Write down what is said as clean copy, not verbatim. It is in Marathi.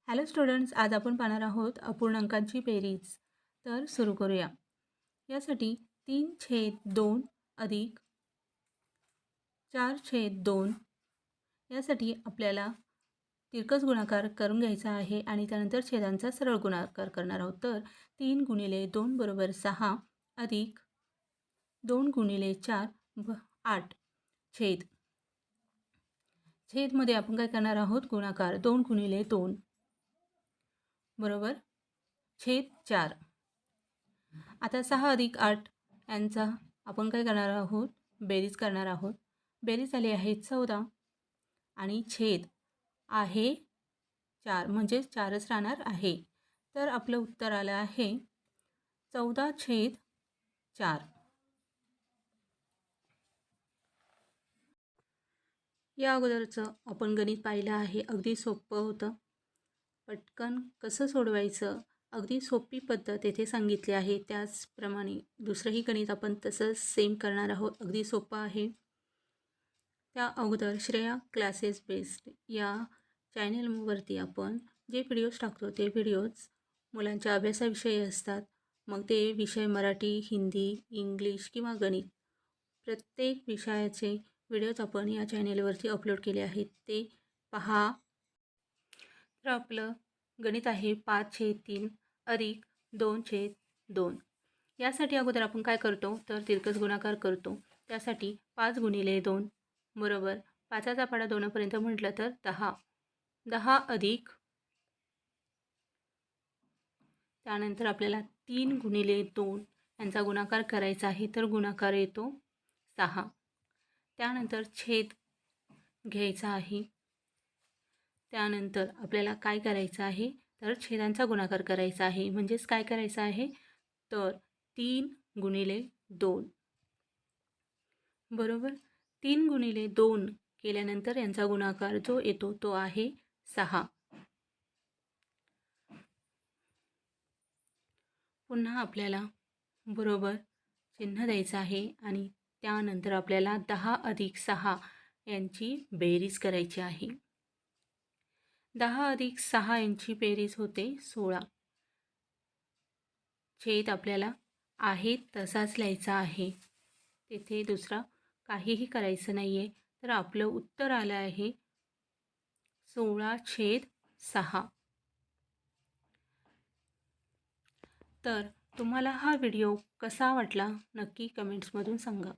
हॅलो स्टुडंट्स, आज आपण पाहणार आहोत अपूर्णांकांची बेरीज. तर सुरू करूया. यासाठी 3/2 अधिक 4/2 यासाठी आपल्याला तिरकस गुणाकार करून घ्यायचा आहे आणि त्यानंतर छेदांचा सरळ गुणाकार करणार आहोत. तर 3 गुणिले 2 बरोबर 6 अधिक 2 गुणिले 4 8 छेद. छेदमध्ये आपण काय करणार आहोत? गुणाकार. 2 गुणिले 2 बरोबर छेद 4. आता 6 अधिक 8 यांचा आपण काय करणार आहोत? बेरीज करणार आहोत. बेरीज झाली आहे 14 आणि छेद आहे 4, म्हणजे 4च राहणार आहे. तर आपलं उत्तर आलं आहे 14/4. या अगोदरचं आपण गणित पाहिलं आहे. अगदी सोपं होतं. पटकन कसं सोडवायचं अगदी सोपी पद्धत येथे सांगितली आहे. त्याचप्रमाणे दुसरंही गणित आपण तसंच सेम करणार आहोत. अगदी सोपं आहे. त्या अगोदर श्रेया क्लासेस बेस्ड या चॅनलवरती आपण जे व्हिडिओज टाकतो ते व्हिडिओज मुलांच्या अभ्यासाविषयी असतात. मग ते विषय मराठी, हिंदी, इंग्लिश किंवा गणित, प्रत्येक विषयाचे व्हिडिओज आपण या चॅनेलवरती अपलोड केले आहेत. ते पहा. तर आपलं गणित आहे 5/3 अधिक 2/2. यासाठी अगोदर आपण काय करतो? तर तिरकस गुणाकार करतो. त्यासाठी 5 गुणिले 2 बरोबर 5चा पाढा 2 पर्यंत म्हटलं तर 10. 10 अधिक त्यानंतर आपल्याला 3 गुणिले 2 यांचा गुणाकार करायचा आहे. तर गुणाकार येतो 6. त्यानंतर छेद घ्यायचा आहे. त्यानंतर आपल्याला काय करायचं आहे? तर छेदांचा गुणाकार करायचा आहे. म्हणजेच काय करायचं आहे? तर 3 गुणिले 2 बरोबर 3 गुणिले 2 केल्यानंतर यांचा गुणाकार जो येतो तो आहे 6. पुन्हा आपल्याला बरोबर चिन्ह द्यायचं आहे आणि त्यानंतर आपल्याला 10 अधिक 6 यांची बेरीज करायची आहे. 10 अधिक 6 यांची बेरीज होते 16. छेद आपल्याला आहे तसाच लिहायचा आहे. तेथे दुसरा काहीही करायचं नाही आहे. तर आपलं उत्तर आलं आहे 16/6. तर तुम्हाला हा व्हिडिओ कसा वाटला नक्की कमेंट्समधून सांगा.